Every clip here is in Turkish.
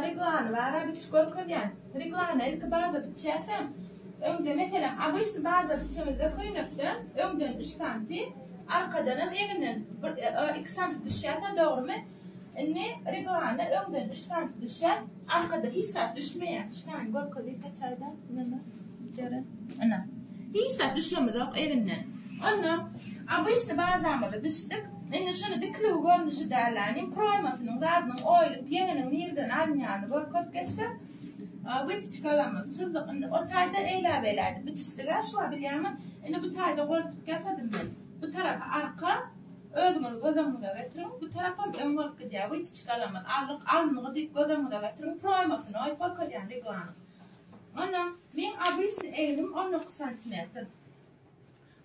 Reglana var bir çıkar koyan. Reglana ilk bazı bir çeksem. Önde mesela abişte bazı bir çemizde koyunuptu. Önden 3 santi. Arkadan eğinin 2 santi düşerken doğru mu? Ne reglana önden 3 santi düşer. Arkada hiç santi düşmeye. İşte gol koyup kaçardan. Bicara. Ana. Hiç santi düşemedi eğinden. Onu abişte bazı biştik. İnne şunu diklu görünüşü derlerinin proymasının zadının oylup yeninin nirden almayanı gorkot geçse bu çıkaramaz. Çıldık o tayda eylevelerdi. Bitiştiler şu an bir yana bu tayda gorkot geçedim ben. Bu tarafa arka ödümüz gözümüze getirin. Bu tarafa ön gorkot gidiyor. Bu çıkaramaz. Alnığı dik gözümüze getirin. Proymasını oy gorkot yani reglanı. Onu ben abisi eğilim 19 santimetre.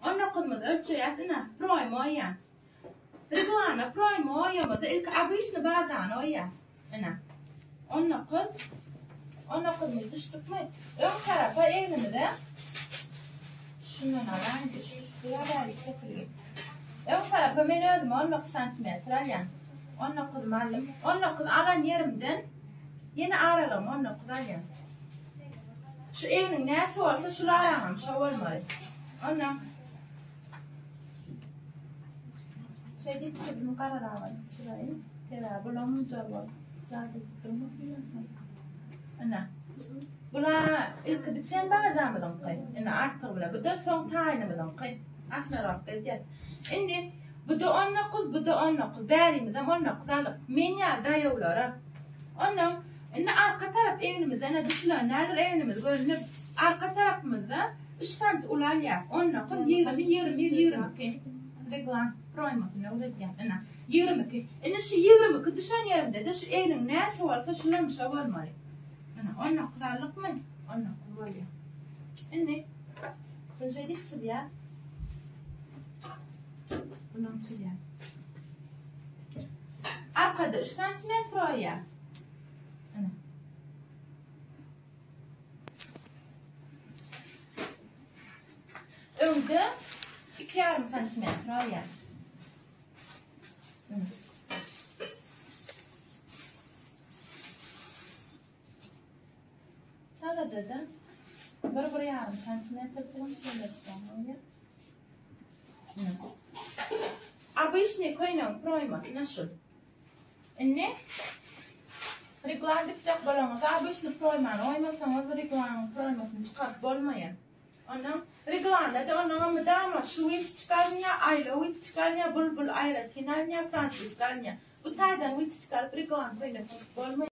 19 ölçüyatına proyma yani. Reglana proyma yamadı. İlk abisini bazen o ya. Ana. 19 mı düştük mü? Ön tarafa eğilimi de şundan alan şuraya verdik yapılıyor. Ön tarafa ben ödüm 19 santimetre yani. 19 malum. 19 alan yerimden yine aralım 19 alan. Şu eğilinin ne çoğalsa şuraya alalım. Şu olmalı. Ona şey bir karar alalım. Şurayı. Tela bulamı cevap. Zaten durma filan. Ana. Bula ilk bitsen bazen mi donkay? Ana artık bula. Bu da son tane mi donkay? Aslında rakı diye. Şimdi bu da 19. Bari mi de 19 alıp. Men ya da yollara. Ona arka taraf evimizden düşülenler evimiz görünüp arka tarafımızda 3 santim ulan ya. 19 20 reglan proymasını öğretken. 22. Şu 22 düşen yerimde de şu evin ne çoğalsa şulamış olmalı. 19 alık mı? 19 var ya. Şimdi projedik çıkıyor. Bunun çıkıyor. Arkada 3 santimetre ya. Önde 2,5 santimetre yani. Sadece de buraya yarım santimetre falan şöyle yapacağım. Обычный koyunun proyması nasıl? Ne? Reglandıkça balonuz обычный proymanı oymasanız reglanın proymasını çıkartıp olmayın. Ondan reglanda da ondan mıdama şu vit çıkarmaya, ayla vit çıkarmaya, bulbul ayla tinalmaya, Fransız çıkarmaya. Bu taydan vit çıkarıp reglan koyunun olmayın.